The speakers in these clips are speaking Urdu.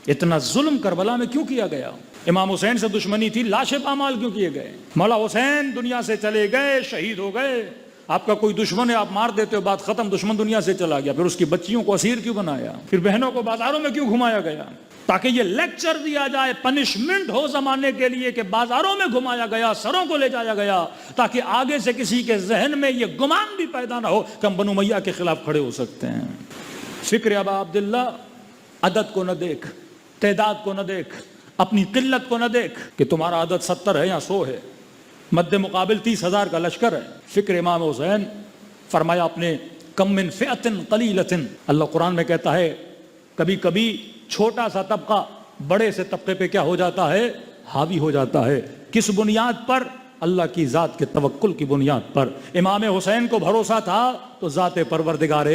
اتنا ظلم کربلا میں کیوں کیا گیا؟ امام حسین سے دشمنی تھی، لاشیں پامال کیوں کیے گئے؟ مولا حسین دنیا سے چلے گئے، شہید ہو گئے، آپ کا کوئی دشمن ہے آپ مار دیتے ہو، بات ختم، دشمن دنیا سے چلا گیا، پھر اس کی بچیوں کو اسیر کیوں بنایا؟ پھر بہنوں کو بازاروں میں کیوں گھمایا گیا؟ تاکہ یہ لیکچر دیا جائے، پنشمنٹ ہو زمانے کے لیے کہ بازاروں میں گھمایا گیا، سروں کو لے جایا گیا، تاکہ آگے سے کسی کے ذہن میں یہ گمان بھی پیدا نہ ہو کہ ہم بنو امیہ کے خلاف کھڑے ہو سکتے ہیں۔ فکر ابا عبداللہ، عدد کو نہ دیکھ، تعداد کو نہ دیکھ، اپنی قلت کو نہ دیکھ کہ تمہارا عدد 70 ہے یا 100 ہے، مد مقابل 30,000 کا لشکر ہے۔ فکر امام حسین، فرمایا اپنے کم من فئۃ قلیلۃ، اللہ قرآن میں کہتا ہے کبھی کبھی چھوٹا سا طبقہ بڑے سے طبقے پہ کیا ہو جاتا ہے؟ حاوی ہو جاتا ہے۔ کس بنیاد پر؟ اللہ کی ذات کے توکل کی بنیاد پر۔ امام حسین کو بھروسہ تھا تو ذات پروردگار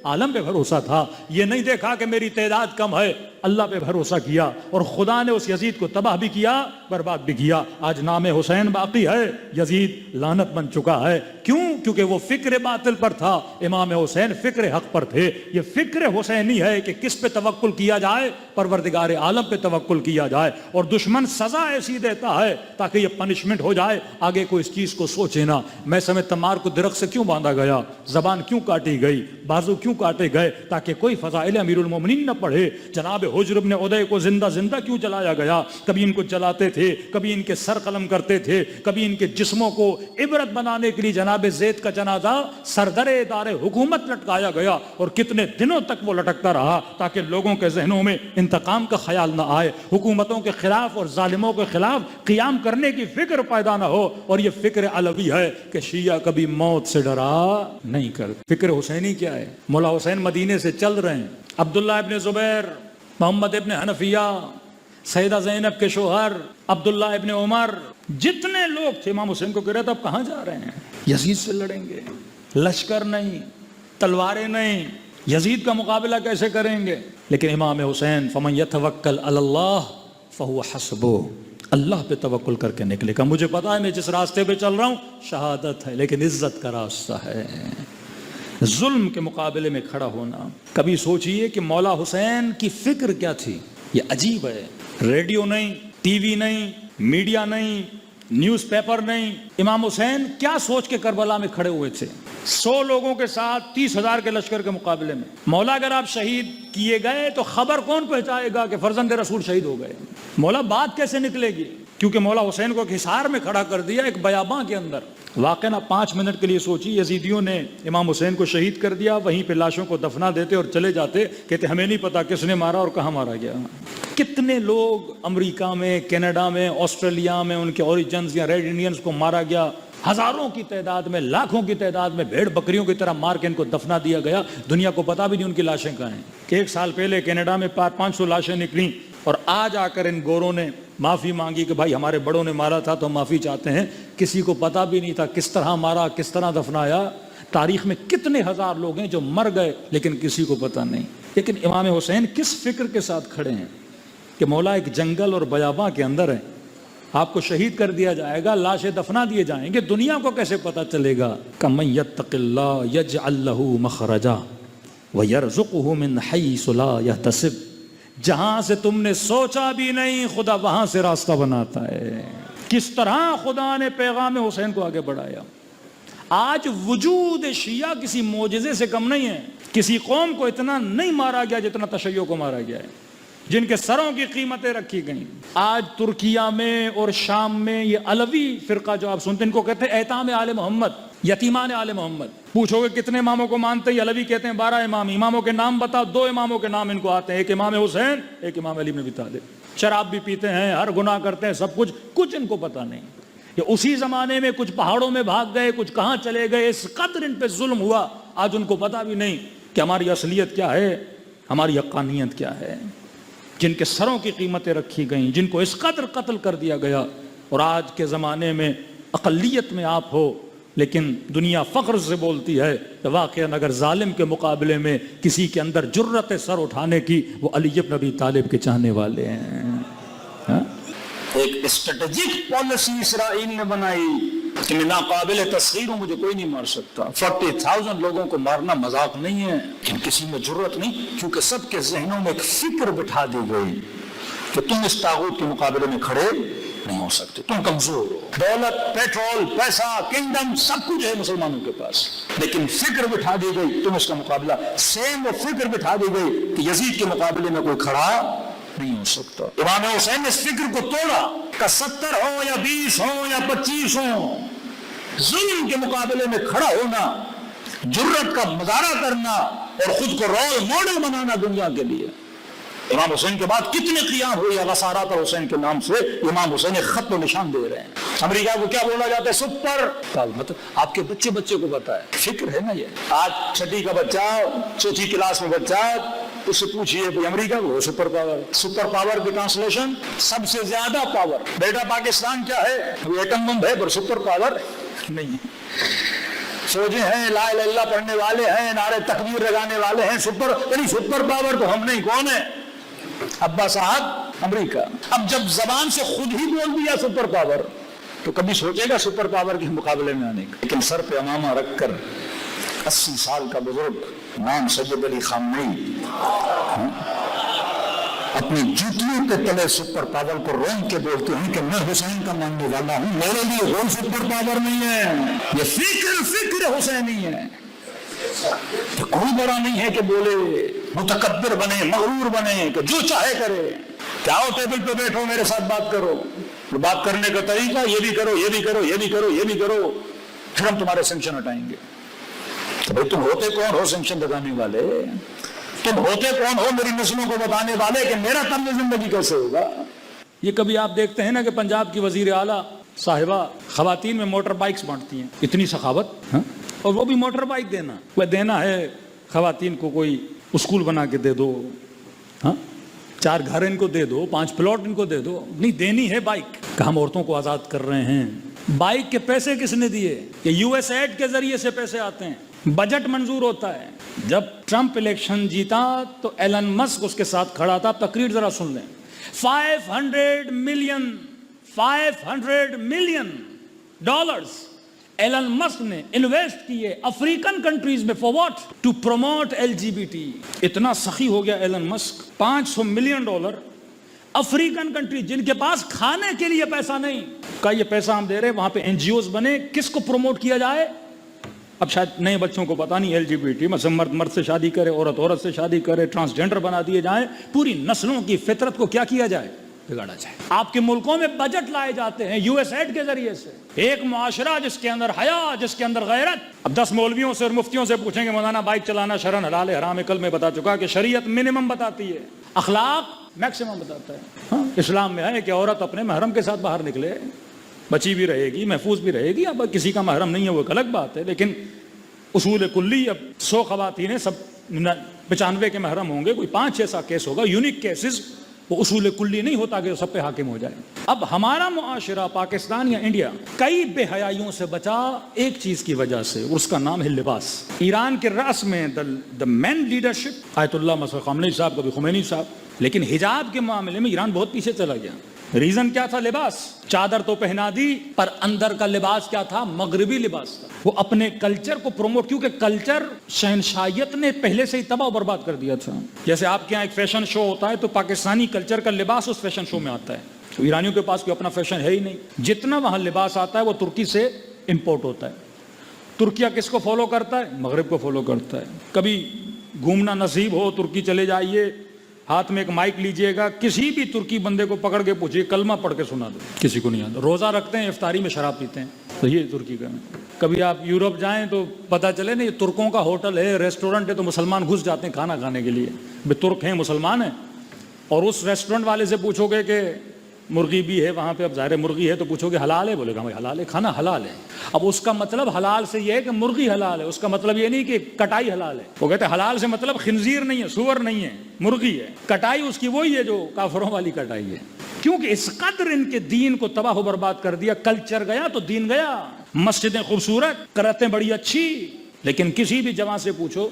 عالم پہ بھروسہ تھا، یہ نہیں دیکھا کہ میری تعداد کم ہے، اللہ پہ بھروسہ کیا، اور خدا نے اس یزید کو تباہ بھی کیا، برباد بھی کیا۔ آج نام حسین باقی ہے، یزید لعنت بن چکا ہے۔ کیوں؟ کیونکہ وہ فکر باطل پر تھا، امام حسین فکر حق پر تھے۔ یہ فکر حسینی ہے کہ کس پہ توکل کیا جائے؟ پروردگار عالم پہ توکل کیا جائے، اور دشمن سزا ایسی دیتا ہے تاکہ یہ پنشمنٹ ہو جائے، آگے کوئی اس چیز کو سوچے نہ۔ میں سمجھ تمار کو درخت سے کیوں باندھا گیا، زبان کیوں کاٹی گئی، بازو کیوں کاٹے گئے؟ تاکہ کوئی فضائل امیر المومنین نہ پڑھے۔ جناب حجر ابن عدی کو زندہ زندہ کیوں جلایا گیا؟ کبھی ان کو جلاتے تھے، کبھی ان کے سر قلم کرتے تھے، کبھی ان کے جسموں کو عبرت بنانے کے لیے جناب زید کا جنازہ سردرے دار حکومت لٹکایا گیا، اور کتنے دنوں تک وہ لٹکتا رہا تاکہ لوگوں کے ذہنوں میں انتقام کا خیال نہ آئے، حکومتوں کے خلاف اور ظالموں کے خلاف قیام کرنے کی فکر پیدا نہ ہو۔ اور یہ فکر علوی ہے کہ شیعہ کبھی موت سے ڈرا نہیں کرتے۔ فکر حسینی کیا ہے؟ مولا حسین مدینے سے چل رہے ہیں، عبداللہ ابن زبیر، محمد ابن حنفیہ، سیدہ زینب کے شوہر عبداللہ ابن عمر، جتنے لوگ تھے، امام حسین کو کہہ رہے تھے اب کہاں جا رہے ہیں؟ یزید سے لڑیں گے، لشکر نہیں، تلواریں نہیں، یزید کا مقابلہ کیسے کریں گے؟ لیکن امام حسین فمن یتوکل علی اللہ فہو حسبہ، اللہ پہ توکل کر کے نکلے گا۔ مجھے پتا ہے میں جس راستے پہ چل رہا ہوں شہادت ہے، لیکن عزت کا راستہ ہے، ظلم کے مقابلے میں کھڑا ہونا۔ کبھی سوچئے کہ مولا حسین کی فکر کیا تھی؟ یہ عجیب ہے، ریڈیو نہیں، ٹی وی نہیں، میڈیا نہیں، نیوز پیپر نہیں، امام حسین کیا سوچ کے کربلا میں کھڑے ہوئے تھے؟ 100 لوگوں کے ساتھ 30,000 کے لشکر کے مقابلے میں۔ مولا اگر آپ شہید کیے گئے تو خبر کون پہنچائے گا کہ فرزند رسول شہید ہو گئے؟ مولا بات کیسے نکلے گی؟ کیونکہ مولا حسین کو ایک حصار میں کھڑا کر دیا، ایک بیاباں کے اندر۔ واقعہ 5 منٹ کے لیے سوچی، یزیدیوں نے امام حسین کو شہید کر دیا، وہیں پہ لاشوں کو دفنا دیتے اور چلے جاتے، کہتے ہمیں نہیں پتا کس نے مارا اور کہاں مارا گیا۔ کتنے لوگ امریکہ میں، کینیڈا میں، آسٹریلیا میں ان کے اوریجنز یا ریڈ انڈینز کو مارا گیا، ہزاروں کی تعداد میں، لاکھوں کی تعداد میں بھیڑ بکریوں کی طرح مار کے ان کو دفنا دیا گیا، دنیا کو پتا بھی نہیں ان کی لاشیں کہاں ہیں۔ کہ 1 سال پہلے کینیڈا میں 500 لاشیں نکلیں، اور آج آ کر ان گوروں نے معافی مانگی کہ بھائی ہمارے بڑوں نے مارا تھا تو ہم معافی چاہتے ہیں، کسی کو پتا بھی نہیں تھا کس طرح مارا، کس طرح دفنایا۔ تاریخ میں کتنے ہزار لوگ ہیں جو مر گئے لیکن کسی کو پتا نہیں۔ لیکن امام حسین کس فکر کے ساتھ کھڑے ہیں کہ مولا ایک جنگل اور بیاباں کے اندر ہے، آپ کو شہید کر دیا جائے گا، لاشیں دفنا دیے جائیں گے، دنیا کو کیسے پتا چلے گا؟ کَمَن یتق اللہ یجعل لہ مخرجا ویرزقہ من حیث لا یحتسب، جہاں سے تم نے سوچا بھی نہیں خدا وہاں سے راستہ بناتا ہے۔ کس طرح خدا نے پیغام حسین کو آگے بڑھایا۔ آج وجود شیعہ کسی معجزے سے کم نہیں ہے، کسی قوم کو اتنا نہیں مارا گیا جتنا تشیع کو مارا گیا ہے، جن کے سروں کی قیمتیں رکھی گئیں۔ آج ترکیہ میں اور شام میں یہ علوی فرقہ جو آپ سنتے ہیں، ان کو کہتے ہیں ایتام آل محمد، یتیمان آل محمد۔ پوچھو گے کتنے اماموں کو مانتے ہیں؟ علوی کہتے ہیں 12 امام۔ اماموں کے نام بتاؤ، 2 اماموں کے نام ان کو آتے ہیں، ایک امام حسین، ایک امام علی بن ابی طالب۔ شراب بھی پیتے ہیں، ہر گناہ کرتے ہیں، سب کچھ ان کو پتہ نہیں۔ یہ اسی زمانے میں کچھ پہاڑوں میں بھاگ گئے، کچھ کہاں چلے گئے، اس قدر ان پہ ظلم ہوا، آج ان کو پتہ بھی نہیں کہ ہماری اصلیت کیا ہے، ہماری حقانیت کیا ہے۔ جن کے سروں کی قیمتیں رکھی گئیں، جن کو اس قدر قتل کر دیا گیا، اور آج کے زمانے میں اقلیت میں آپ ہو لیکن دنیا فخر سے بولتی ہے کہ واقعاً اگر ظالم کے مقابلے میں کسی کے اندر جرأت سر اٹھانے کی، وہ علی بن ابی طالب کے چاہنے والے ہیں۔ ایک اسٹریٹجک پالیسی اسرائیل نے بنائی کہ میں ناقابل تسخیر ہوں، مجھے کوئی نہیں مار سکتا. 40,000 لوگوں کو مارنا مذاق نہیں ہے، لیکن کسی میں جرت نہیں، کیونکہ سب کے ذہنوں میں ایک فکر بٹھا دی گئی کہ تم اس طاغوت کے مقابلے میں کھڑے نہیں ہو سکتے، تم کمزور ہو. دولت، پیٹرول، پیسہ، کنگڈم سب کچھ ہے مسلمانوں کے پاس، لیکن فکر بٹھا دی گئی تم اس کا مقابلہ. سیم وہ فکر بٹھا دی گئی کہ یزید کے مقابلے میں کوئی کھڑا نہیں ہو سکتا. امام حسین نے اس فکر کو توڑا کہ 70 ہو یا 20 ہو یا 25 ہو، ظلم کے مقابلے میں کھڑا ہونا، جرت کا مظاہرہ کرنا اور خود کو رول ماڈل بنانا دنیا کے لیے. امام حسین کے بعد کتنے قیام ہوئے غسارات حسین کے نام سے. امام حسین ایک خط و نشان دے رہے ہیں. امریکہ کو کیا بولا جاتا ہے؟ سپر. مطلب آپ کے بچے کو پتا ہے، فکر ہے نا. یہ آج چھٹی کا بچہ، چوتھی کلاس میں بچہ، اس سے پوچھئے بھائی امریکہ کو سپر پاور. سپر پاور کی ٹرانسلیشن سب سے زیادہ پاور. بیٹا پاکستان کیا ہے؟ ایٹم بم ہے پر سپر پاور نہیں. فوجیں ہیں، لا الہ الا اللہ پڑھنے والے ہیں، نعرے تکبیر لگانے والے ہیں، سپر پاور تو ہم نہیں. کون ہے؟ ابا صاحب امریکہ. اب جب زبان سے خود ہی بول دیا سپر پاور تو کبھی سوچے گا سپر پاور کے مقابلے میں آنے کا. لیکن سر پہ امامہ رکھ کر 80 سال کا بزرگ نام سید علی خامنئی اپنی جوتیوں کے تلے سپر پاور کو رونگ کے بولتے ہیں کہ میں حسین کا ماننے والا ہوں، میرے لیے کوئی سپر پاور نہیں ہے. یہ فکر حسینی ہے. کوئی بڑا نہیں ہے کہ بولے، متکبر بنے، مغرور بنے، کہ جو چاہے کرے. کیا ہو ٹیبل پہ بیٹھو میرے ساتھ بات کرو. بات کرنے کا طریقہ یہ بھی کرو، یہ بھی کرو، یہ بھی کرو، یہ بھی کرو، پھر ہم تمہارے سینکشن ہٹائیں گے. تو بھائی تم ہوتے کون ہو سینکشن لگانے والے؟ تم ہوتے کون ہو میری نسلوں کو بتانے والے کہ میرا طرز زندگی کیسے ہوگا؟ یہ کبھی آپ دیکھتے ہیں نا کہ پنجاب کی وزیر اعلیٰ صاحبہ خواتین میں موٹر بائکس بانٹتی ہیں. اتنی سخاوت. اور وہ بھی موٹر بائک دینا. وہ دینا ہے خواتین کو کوئی اسکول بنا کے دے دو، 4 گھر ان کو دے دو، 5 پلاٹ ان کو دے دو. نہیں، دینی ہے بائک. کہ ہم عورتوں کو آزاد کر رہے ہیں. بائک کے پیسے کس نے دیے؟ کہ یو ایس ایڈ کے ذریعے سے پیسے آتے ہیں. بجٹ منظور ہوتا ہے. جب ٹرمپ الیکشن جیتا تو ایلن مسک اس کے ساتھ کھڑا تھا. تقریر ذرا سن لیں. 500 ملین ڈالرز ایلن مسک نے انویسٹ کیے افریقن کنٹریز میں. For what? To promote LGBT. اتنا سخی ہو گیا Elon Musk. $500 million African country جن کے پاس کھانے کے لیے پیسہ نہیں، کا یہ پیسہ ہم دے رہے، وہاں پہ NGOs بنے. کس کو پروموٹ کیا جائے؟ اب شاید نئے بچوں کو پتا نہیں LGBT، مثلا مرد سے شادی کرے، عورت سے شادی کرے، ٹرانسجینڈر بنا دیے جائیں. پوری نسلوں کی فطرت کو کیا کیا جائے؟ بگاڑا جائے. آپ کے ملکوں میں بجٹ لائے جاتے ہیں یو ایس ایڈ کے ذریعے سے. ایک معاشرہ جس کے اندر حیا، جس کے اندر غیرت. اب 10 مولویوں سے اور مفتیوں سے پوچھیں گے مولانا بائک چلانا شرعن حلال ہے حرام ہے؟ کل میں بتا چکا کہ شریعت منیمم بتاتی ہے، اخلاق میکسیمم بتاتا ہے. اسلام میں ہے کہ عورت اپنے محرم کے ساتھ باہر نکلے، بچی بھی رہے گی، محفوظ بھی رہے گی. اب کسی کا محرم نہیں ہے وہ ایک الگ بات ہے، لیکن اصول کلی اب 100 خواتین ہیں، سب 95 کے محرم ہوں گے. کوئی 5-6 کیس ہوگا، یونیک کیسز. وہ اصول کلی نہیں ہوتا کہ سب پہ حاکم ہو جائے. اب ہمارا معاشرہ پاکستان یا انڈیا کئی بے حیائیوں سے بچا ایک چیز کی وجہ سے، اس کا نام ہے لباس. ایران کے رأس میں دا مین لیڈرشپ آیت اللہ مسعود خامنئی صاحب، کبھی خمینی صاحب. لیکن حجاب کے معاملے میں ایران بہت پیچھے چلا گیا. ریزن کیا تھا؟ لباس. چادر تو پہنا دی پر اندر کا لباس کیا تھا؟ مغربی لباس تھا. وہ اپنے کلچر کو پروموٹ، کیونکہ کلچر شہنشاہیت نے پہلے سے ہی تباہ و برباد کر دیا تھا. جیسے آپ کے یہاں ایک فیشن شو ہوتا ہے تو پاکستانی کلچر کا لباس اس فیشن شو میں آتا ہے. تو ایرانیوں کے پاس کوئی اپنا فیشن ہے ہی نہیں. جتنا وہاں لباس آتا ہے وہ ترکی سے امپورٹ ہوتا ہے. ترکیہ کس کو فالو کرتا ہے؟ مغرب کو فالو کرتا ہے. کبھی گھومنا نصیب ہو ترکی چلے جائیے، ہاتھ میں ایک مائک لیجئے گا، کسی بھی ترکی بندے کو پکڑ کے پوچھئے کلمہ پڑھ کے سنا دو، کسی کو نہیں آتا. روزہ رکھتے ہیں، افطاری میں شراب پیتے ہیں. تو یہ ترکی کا ہے. کبھی آپ یورپ جائیں تو پتہ چلے نا یہ ترکوں کا ہوٹل ہے، ریسٹورنٹ ہے، تو مسلمان گھس جاتے ہیں کھانا کھانے کے لیے. بھائی ترک ہیں، مسلمان ہیں. اور اس ریسٹورنٹ والے سے پوچھو گے کہ مرغی بھی ہے وہاں پہ، اب ظاہر مرغی ہے تو پوچھو گے حلال ہے؟ بولے گا بھائی حلال ہے، کھانا حلال ہے. اب اس کا مطلب حلال سے یہ ہے کہ مرغی حلال ہے، اس کا مطلب یہ نہیں کہ کٹائی حلال ہے. وہ کہتے ہیں حلال سے مطلب خنزیر نہیں ہے، سور نہیں ہے، مرغی ہے. کٹائی اس کی وہی ہے جو کافروں والی کٹائی ہے. کیونکہ اس قدر ان کے دین کو تباہ و برباد کر دیا. کلچر گیا تو دین گیا. مسجدیں خوبصورت، کرتیں بڑی اچھی، لیکن کسی بھی جوان سے پوچھو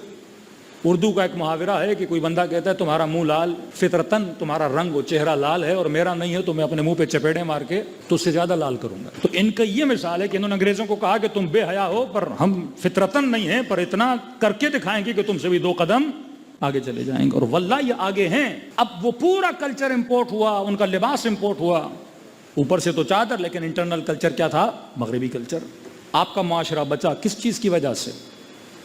اردو کا ایک محاورہ ہے کہ کوئی بندہ کہتا ہے تمہارا منہ لال فطرتن تمہارا رنگ و چہرہ لال ہے اور میرا نہیں ہے تو میں اپنے منہ پہ چپیڑے مار کے تو اس سے زیادہ لال کروں گا. تو ان کا یہ مثال ہے کہ انہوں نے انگریزوں کو کہا کہ تم بے حیا ہو پر ہم فطرتن نہیں ہیں پر اتنا کر کے دکھائیں گے کہ تم سے بھی 2 قدم آگے چلے جائیں گے. اور واللہ یہ آگے ہیں. اب وہ پورا کلچر امپورٹ ہوا, ان کا لباس امپورٹ ہوا, اوپر سے تو چادر, لیکن انٹرنل کلچر کیا تھا؟ مغربی کلچر. آپ کا معاشرہ بچا کس چیز کی وجہ سے؟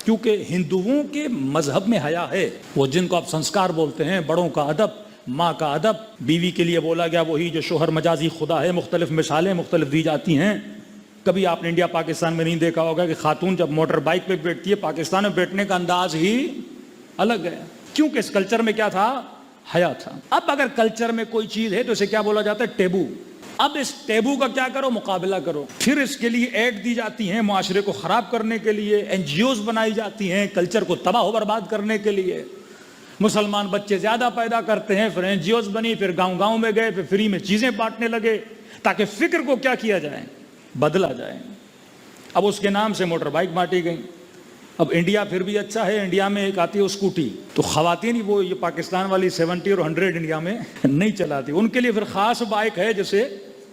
کیونکہ ہندوؤں کے مذہب میں حیا ہے, وہ جن کو آپ سنسکار بولتے ہیں, بڑوں کا ادب, ماں کا ادب, بیوی کے لیے بولا گیا وہی جو شوہر مجازی خدا ہے, مختلف مثالیں مختلف دی جاتی ہیں. کبھی آپ نے انڈیا پاکستان میں نہیں دیکھا ہوگا کہ خاتون جب موٹر بائک پہ بیٹھتی ہے, پاکستان میں بیٹھنے کا انداز ہی الگ ہے, کیونکہ اس کلچر میں کیا تھا؟ حیا تھا. اب اگر کلچر میں کوئی چیز ہے تو اسے کیا بولا جاتا ہے؟ ٹیبو. اب اس ٹیبو کا کیا کرو؟ مقابلہ کرو. پھر اس کے لیے ایڈ دی جاتی ہیں معاشرے کو خراب کرنے کے لیے, این جی اوز بنائی جاتی ہیں کلچر کو تباہ و برباد کرنے کے لیے. مسلمان بچے زیادہ پیدا کرتے ہیں, پھر این جی اوز بنی, پھر گاؤں گاؤں میں گئے, پھر فری میں چیزیں بانٹنے لگے تاکہ فکر کو کیا کیا جائے؟ بدلا جائے. اب اس کے نام سے موٹر بائک بانٹی گئی. اب انڈیا پھر بھی اچھا ہے, انڈیا میں ایک آتی ہے اسکوٹی, تو خواتین ہی وہ یہ پاکستان والی 70 اور 100 انڈیا میں نہیں چلاتی, ان کے لیے پھر خاص بائک ہے جسے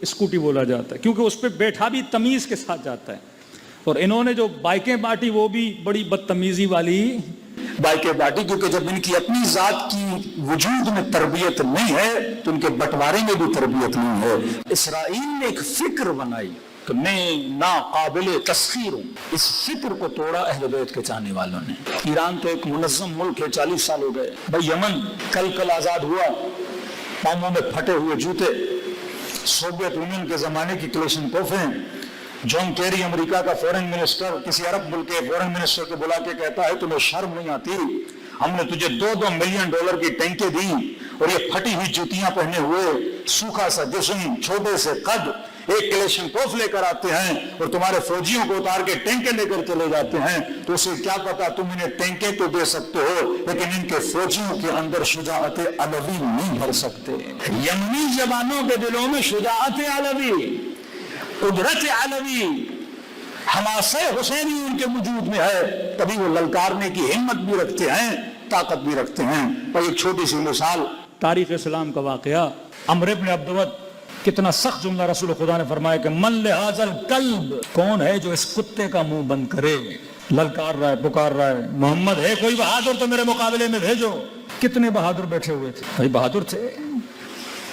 اسکوٹی بولا جاتا ہے, کیونکہ اس پہ بیٹھا بھی تمیز کے ساتھ جاتا ہے. اور انہوں نے جو بائکیں بانٹی وہ بھی بڑی بدتمیزی والی بائکیں بانٹی, کیونکہ جب ان کی اپنی ذات کی وجود میں تربیت نہیں ہے تو ان کے بٹوارے میں بھی تربیت نہیں ہے. اسرائیل نے ایک فکر بنائی کہ میں ناقابل تسخیر ہوں. اس فکر کو توڑا اہل بیت کے چاہنے والوں نے. ایران تو ایک منظم ملک ہے, 40 سال ہو گئے. بھائی یمن کل آزاد ہوا, پاؤں میں پھٹے ہوئے جوتے, سوویت یونین کے زمانے کی کلیشن توفیں. جان کیری امریکہ کا فورن منسٹر کسی عرب ملک کے فورن منسٹر کو بلا کے کہتا ہے تمہیں شرم نہیں آتی؟ ہم نے تجھے $2 ملین کی ٹینکیں دی اور یہ پھٹی ہوئی جوتیاں پہنے ہوئے, سوکھا سا جسم, چھوٹے سے قد, ایک کلیشن توف لے کر آتے ہیں اور تمہارے فوجیوں کو اتار کے ٹینکیں لے کر چلے جاتے ہیں. تو اسے کیا پتا, تم انہیں ٹینکیں تو دے سکتے ہو لیکن ان کے فوجیوں کے اندر شجاعت علوی نہیں بھر سکتے. یمنی جوانوں کے دلوں میں شجاعت علوی, قدرت علوی, حماسہ حسینی ان کے وجود میں ہے, تبھی وہ للکارنے کی ہمت بھی رکھتے ہیں, طاقت بھی رکھتے ہیں. اور ایک چھوٹی سی مثال, تاریخ اسلام کا واقعہ. عمرو بن عبدود, کتنا سخت جملہ رسول خدا نے فرمایا کہ من لہذا الکلب, کون ہے جو اس کتے کا منہ بند کرے؟ للکار رہا ہے, پکار رہا ہے, محمد ہے کوئی بہادر تو میرے مقابلے میں بھیجو. کتنے بہادر بیٹھے ہوئے تھے بھائی, بہادر تھے,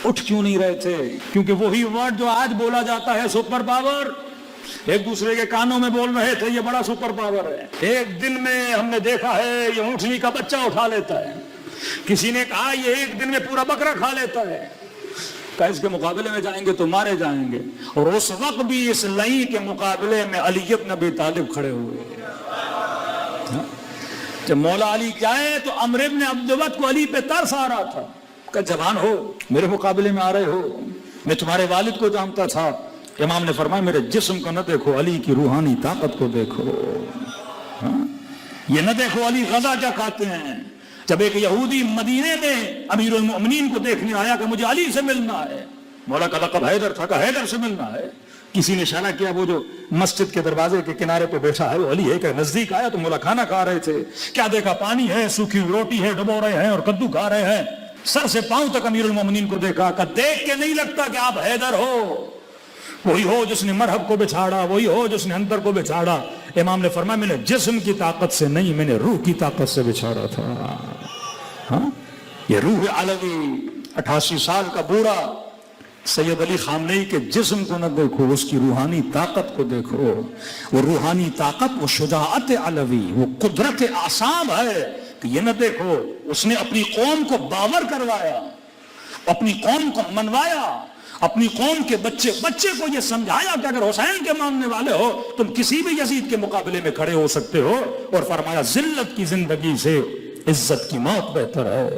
اٹھ کیوں نہیں رہے تھے؟ کیونکہ وہی ورڈ جو آج بولا جاتا ہے سپر پاور, ایک دوسرے کے کانوں میں بول رہے تھے یہ بڑا سپر پاور ہے. ایک دن میں ہم نے دیکھا ہے یہ اونٹنی کا بچہ اٹھا لیتا ہے, کسی نے کہا یہ ایک دن میں پورا بکرا کھا لیتا ہے. کہ اس کے مقابلے میں جائیں گے تو مارے جائیں گے. اور اس وقت بھی اس لئی کے مقابلے میں علی بن ابی طالب کھڑے ہوئے. جب مولا علی کیا ہے تو عمرو بن عبدود کو علی پہ ترس آ رہا تھا کہ جوان ہو, میرے مقابلے میں آ رہے ہو, میں تمہارے والد کو جانتا تھا. امام نے فرمایا میرے جسم کو نہ دیکھو, علی کی روحانی طاقت کو دیکھو. یہ نہ دیکھو علی غذا کیا کھاتے ہیں. جب ایک یہودی مدینے میں امیر المؤمنین کو دیکھنے آیا کہ مجھے علی سے ملنا ہے, مولا کا لقب حیدر تھا, کہ حیدر سے ملنا ہے. کسی نے اشارہ کیا وہ جو مسجد کے دروازے کے کنارے پہ بیٹھا ہے وہ علی ہے. کہ نزدیک آیا تو مولا کھانا کھا رہے تھے, کیا دیکھا پانی ہے, سوکھی روٹی ہے, ڈبو رہے ہیں اور کدو کھا رہے ہیں. سر سے پاؤں تک امیر المؤمنین کو دیکھا, کہ دیکھ کے نہیں لگتا کہ آپ حیدر ہو, وہی ہو جس نے مرحب کو بچھاڑا, وہی ہو جس نے اندر کو بچھاڑا. امام نے فرمایا میں نے جسم کی طاقت سے نہیں, میں نے روح کی طاقت سے بچھاڑا تھا. ہاں, یہ روح علوی. 88 سال کا بوڑھا سید علی خامنئی کے جسم کو نہ دیکھو, اس کی روحانی طاقت کو دیکھو. وہ روحانی طاقت, وہ شجاعت علوی, وہ قدرت اعصاب ہے. کہ یہ نہ دیکھو, اس نے اپنی قوم کو باور کروایا, اپنی قوم کو منوایا, اپنی قوم کے بچے کو یہ سمجھایا کہ اگر حسین کے ماننے والے ہو تم کسی بھی یزید کے مقابلے میں کھڑے ہو سکتے ہو. اور فرمایا ذلت کی زندگی سے عزت کی موت بہتر ہے.